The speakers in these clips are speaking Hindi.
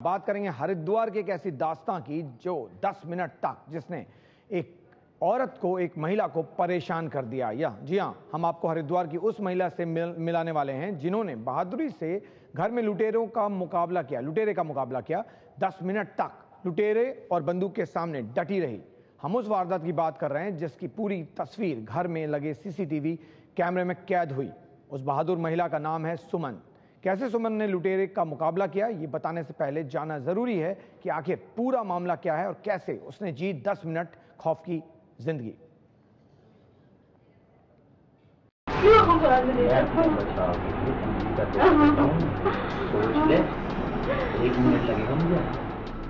बात करेंगे हरिद्वार की एक ऐसी दास्तां की जो 10 मिनट तक जिसने एक औरत को, एक महिला को परेशान कर दिया। जी हाँ, हम आपको हरिद्वार की उस महिला से मिलाने वाले हैं जिन्होंने बहादुरी से घर में लुटेरे का मुकाबला किया। 10 मिनट तक लुटेरे और बंदूक के सामने डटी रही। हम उस वारदात की बात कर रहे हैं जिसकी पूरी तस्वीर घर में लगे सीसीटीवी कैमरे में कैद हुई। उस बहादुर महिला का नाम है सुमन। कैसे सुमन ने लुटेरे का मुकाबला किया, ये बताने से पहले जानना जरूरी है कि आखिर पूरा मामला क्या है और कैसे उसने जी 10 मिनट खौफ की जिंदगी।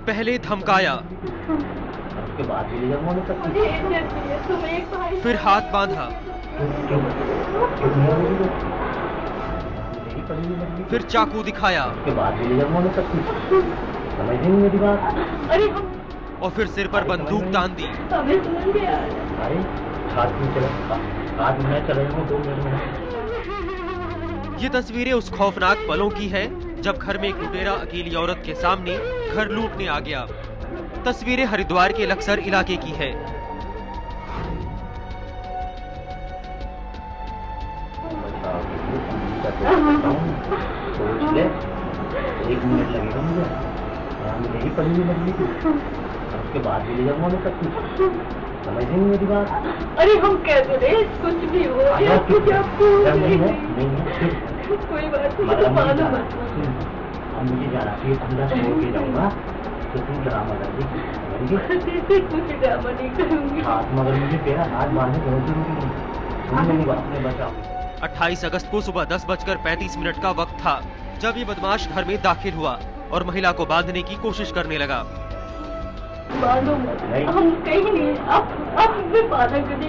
पहले धमकाया, फिर हाथ बांधा, फिर चाकू दिखाया और फिर सिर पर बंदूक तान दी। ये तस्वीरें उस खौफनाक पलों की है जब घर में एक लुटेरा अकेली औरत के सामने घर लूटने आ गया। तस्वीरें हरिद्वार के लक्सर इलाके की है। एक मिनट लगेगा मुझे, यही पढ़ी लगनी थी, उसके बाद भी ले जाऊंगा सब कुछ। समझ नहीं मेरी बात। अरे हम कहते रहे कुछ भी हो गया, कुछ आपको नहीं है, कोई बात नहीं। हम मुझे जाना चाहिए, ठंडा छोड़ के जाऊंगा तो तुम ड्रामा कर दी। कुछ ड्रामा नहीं करूंगी। हाथ मगर मुझे तेरा हाथ बांधने बहुत जरूरी है, मेरी बात में बचाओ। 28 अगस्त को सुबह 10:35 का वक्त था जब ये बदमाश घर में दाखिल हुआ और महिला को बांधने की कोशिश करने लगा। बांधो मत, हम कहीं नहीं, अब मैं बांधा कुछ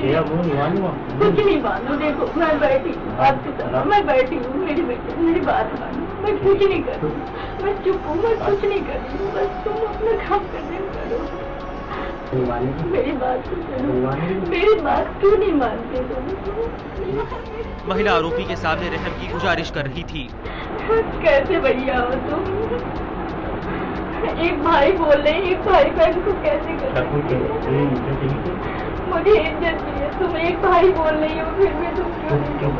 नहीं बांधो। देखो मैं बैठी हूँ आपके साथ, मैं बैठी हूँ, मेरी बात मानो, मैं कुछ नहीं कर रही, मैं चुप हूँ, मैं कुछ नहीं कर रही हूँ, बस तुम अपना काम करने करो। मेरी बात क्यों नहीं मानते तुम? महिला आरोपी के सामने रहम की गुजारिश कर रही थी। कैसे भैया हो तुम? एक भाई बोल रहे, एक भाई बहन को कैसे कर? मुझे इज्जत चाहिए, तुम एक भाई बोल रही हो फिर भी तुम क्यों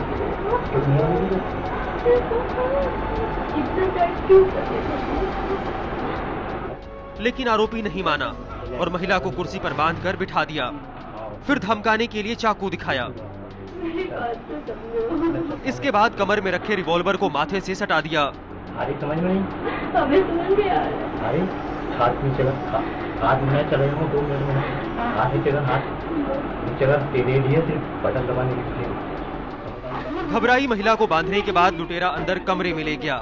लेकिन आरोपी नहीं माना और महिला को कुर्सी पर बांधकर बिठा दिया। फिर धमकाने के लिए चाकू दिखाया। इसके बाद कमर में रखे रिवॉल्वर को माथे से सटा दिया। अरे समझ में नहीं, अबे समझ में आ रहा है। अरे हाथ में चला, हाथ में चला जाऊंगा 2 मिनट में, हाथ में चला, हाथ चला तेरे लिए सिर्फ बटन दबाने के लिए। घबराई महिला को बांधने के बाद लुटेरा अंदर कमरे में ले गया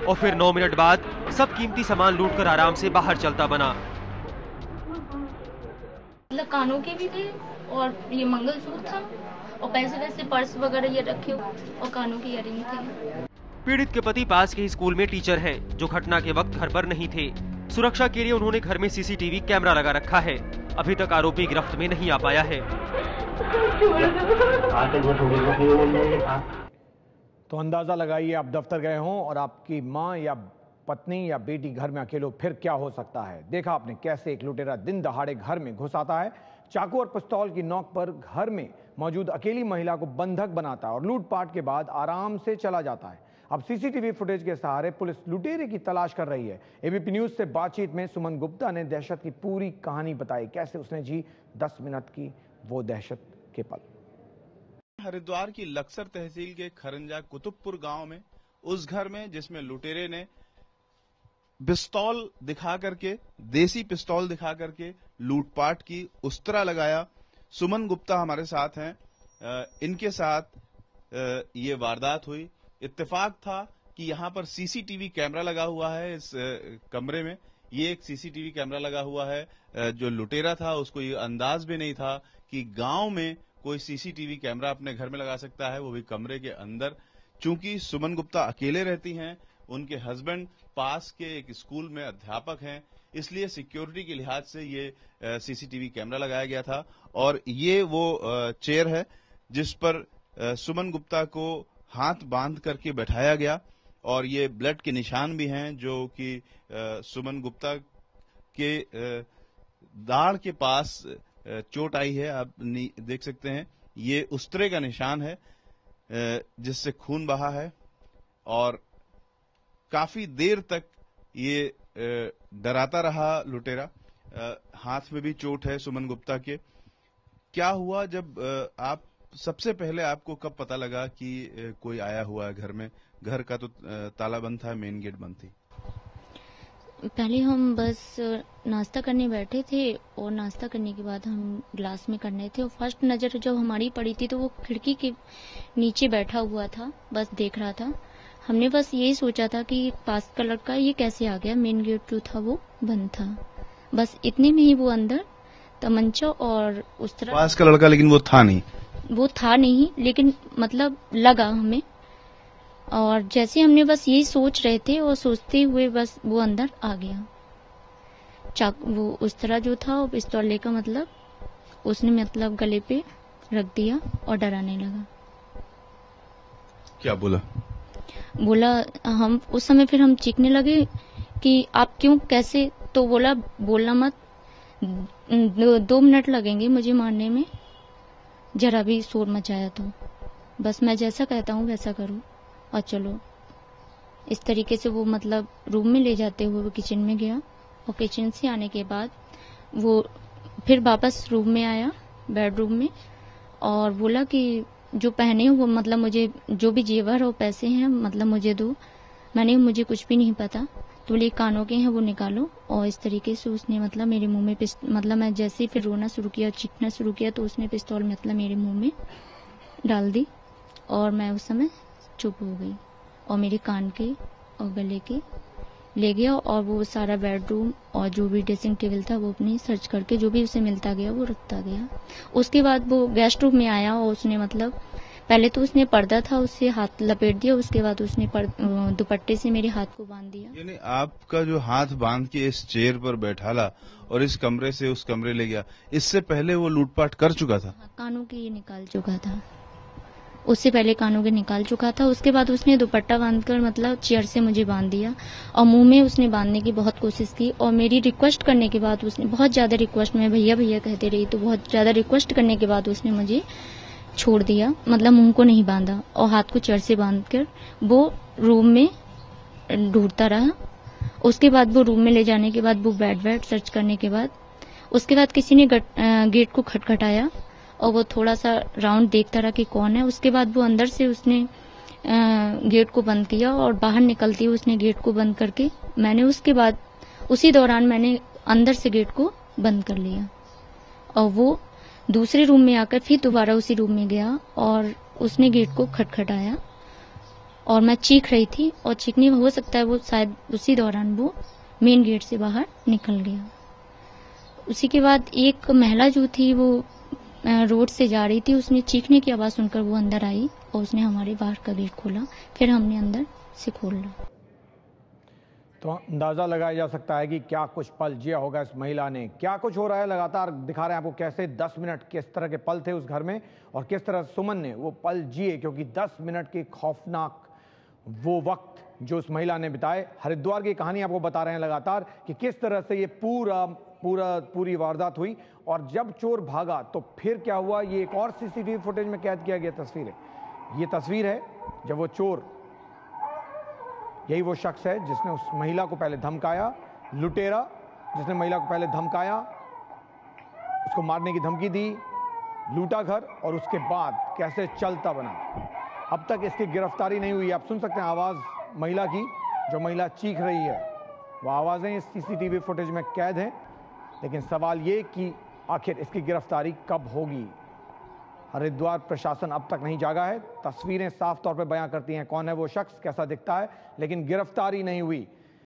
और फिर 9 मिनट बाद सब कीमती सामान लूटकर आराम से बाहर चलता बना। कानों के भी थे और ये मंगलसूत्र था और पैसे वैसे पर्स वगैरह ये रखे और कानों की इयररिंग थे। पीड़ित के पति पास के स्कूल में टीचर हैं जो घटना के वक्त घर पर नहीं थे। सुरक्षा के लिए उन्होंने घर में सीसीटीवी कैमरा लगा रखा है। अभी तक आरोपी गिरफ्त में नहीं आ पाया है। तो अंदाजा लगाइए, आप दफ्तर गए हों और आपकी मां या पत्नी या बेटी घर में अकेले, फिर क्या हो सकता है। देखा आपने कैसे एक लुटेरा दिन दहाड़े घर में घुस आता है, चाकू और पिस्तौल की नोक पर घर में मौजूद अकेली महिला को बंधक बनाता है और लूटपाट के बाद आराम से चला जाता है। अब सीसीटीवी फुटेज के सहारे पुलिस लुटेरे की तलाश कर रही है। एबीपी न्यूज से बातचीत में सुमन गुप्ता ने दहशत की पूरी कहानी बताई, कैसे उसने जी 10 मिनट की वो दहशत के पल। हरिद्वार की लक्सर तहसील के खरंजा कुतुबपुर गांव में उस घर में जिसमें लुटेरे ने पिस्तौल दिखा करके, देसी पिस्तौल दिखा करके लूटपाट की, उस्तरा लगाया। सुमन गुप्ता हमारे साथ हैं। इनके साथ ये वारदात हुई। इत्तेफाक था कि यहाँ पर सीसीटीवी कैमरा लगा हुआ है इस कमरे में। ये एक सीसीटीवी कैमरा लगा हुआ है। जो लुटेरा था उसको ये अंदाज भी नहीं था कि गांव में कोई सीसीटीवी कैमरा अपने घर में लगा सकता है, वो भी कमरे के अंदर। चूंकि सुमन गुप्ता अकेले रहती हैं, उनके हस्बैंड पास के एक स्कूल में अध्यापक हैं, इसलिए सिक्योरिटी के लिहाज से ये सीसीटीवी कैमरा लगाया गया था। और ये वो चेयर है जिस पर सुमन गुप्ता को हाथ बांध करके बैठाया गया और ये ब्लड के निशान भी हैं जो कि सुमन गुप्ता के दाढ़ के पास चोट आई है। आप देख सकते हैं ये उस्तरे का निशान है जिससे खून बहा है और काफी देर तक ये डराता रहा लुटेरा। हाथ में भी चोट है सुमन गुप्ता के। क्या हुआ जब आप सबसे पहले आपको कब पता लगा कि कोई आया हुआ है घर में? घर का तो ताला बंद था, मेन गेट बंद थी। पहले हम बस नाश्ता करने बैठे थे और नाश्ता करने के बाद हम ग्लास में करने थे और फर्स्ट नज़र जब हमारी पड़ी थी तो वो खिड़की के नीचे बैठा हुआ था, बस देख रहा था। हमने बस यही सोचा था कि पास का लड़का ये कैसे आ गया, मेन गेट जो था वो बंद था। बस इतने में ही वो अंदर तमंचा और उस तरह पास का लड़का, लेकिन वो था नहीं, लेकिन मतलब लगा हमें। और जैसे हमने बस यही सोच रहे थे और सोचते हुए बस वो अंदर आ गया। वो उस तरह जो था वो पिस्तौल लेकर मतलब उसने मतलब गले पे रख दिया और डराने लगा। क्या बोला हम उस समय फिर हम चीखने लगे कि आप क्यों, कैसे? तो बोलना मत, 2 मिनट लगेंगे मुझे मारने में, जरा भी शोर मचाया तो बस मैं जैसा कहता हूँ वैसा करो और चलो। इस तरीके से वो मतलब रूम में ले जाते हुए वो किचन में गया और किचन से आने के बाद वो फिर वापस रूम में आया, बेडरूम में, और बोला कि जो पहने हो वो मतलब मुझे जो भी जेवर और पैसे हैं मतलब मुझे दो। मैंने मुझे कुछ भी नहीं पता। तो बोले कानों के हैं वो निकालो। और इस तरीके से उसने मतलब मेरे मुंह में मतलब मैं जैसे ही फिर रोना शुरू किया, चीखना शुरू किया तो उसने पिस्तौल मतलब मेरे मुंह में डाल दी और मैं उस समय चुप हो गई और मेरे कान के और गले के ले गया और वो सारा बेडरूम और जो भी ड्रेसिंग टेबल था वो अपनी सर्च करके जो भी उसे मिलता गया वो रखता गया। उसके बाद वो गेस्ट रूम में आया और उसने मतलब पहले तो उसने पर्दा था उससे हाथ लपेट दिया, उसके बाद उसने दुपट्टे से मेरे हाथ को बांध दिया। यानी आपका जो हाथ बांध के इस चेयर पर बैठाला और इस कमरे से उस कमरे ले गया, इससे पहले वो लूटपाट कर चुका था? कानों के ये निकाल चुका था, उससे पहले कानों के निकाल चुका था। उसके बाद उसने दुपट्टा बांधकर मतलब चेयर से मुझे बांध दिया और मुंह में उसने बांधने की बहुत कोशिश की और मेरी रिक्वेस्ट करने के बाद उसने बहुत ज्यादा रिक्वेस्ट में भैया भैया कहते रही तो बहुत ज्यादा रिक्वेस्ट करने के बाद उसने मुझे छोड़ दिया, मतलब मुंह को नहीं बांधा और हाथ को चेयर से बांधकर वो रूम में ढूंढता रहा। उसके बाद वो रूम में ले जाने के बाद वो बेड सर्च करने के बाद उसके बाद किसी ने गेट को खटखटाया और वो थोड़ा सा राउंड देखता रहा कि कौन है। उसके बाद वो अंदर से उसने गेट को बंद किया और बाहर निकलती हुई उसने गेट को बंद करके मैंने उसके बाद उसी दौरान मैंने अंदर से गेट को बंद कर लिया और वो दूसरे रूम में आकर फिर दोबारा उसी रूम में गया और उसने गेट को खटखटाया और मैं चीख रही थी और चीखने हो सकता है वो शायद उसी दौरान वो मेन गेट से बाहर निकल गया। उसी के बाद एक महिला जो थी वो रोड से जा रही थी, उसने चीखने की आवाज सुनकर वो अंदर आई और उसने हमारे बाहर का गेट खोला, फिर हमने अंदर से खोला। तो अंदाजा लगाया जा सकता है कि क्या कुछ पल जिया होगा इस महिला ने। क्या कुछ हो रहा है लगातार दिखा रहे हैं आपको कैसे 10 मिनट किस तरह के पल थे उस घर में और किस तरह सुमन ने वो पल जिए, क्योंकि 10 मिनट के खौफनाक वो वक्त जो उस महिला ने बिताए। हरिद्वार की कहानी आपको बता रहे हैं लगातार कि किस तरह से ये पूरी वारदात हुई और जब चोर भागा तो फिर क्या हुआ। ये एक और सीसीटीवी फुटेज में कैद किया गया तस्वीर है। ये तस्वीर है जब वो चोर, यही वो शख्स है जिसने उस महिला को पहले धमकाया, लुटेरा जिसने महिला को पहले धमकाया, उसको मारने की धमकी दी, लूटा घर और उसके बाद कैसे चलता बना। अब तक इसकी गिरफ्तारी नहीं हुई। आप सुन सकते हैं आवाज महिला की, जो महिला चीख रही है, वो आवाजें इस सीसीटीवी फुटेज में कैद हैं। लेकिन सवाल ये कि आखिर इसकी गिरफ्तारी कब होगी। हरिद्वार प्रशासन अब तक नहीं जागा है। तस्वीरें साफ तौर पर बयां करती हैं कौन है वो शख्स, कैसा दिखता है, लेकिन गिरफ्तारी नहीं हुई।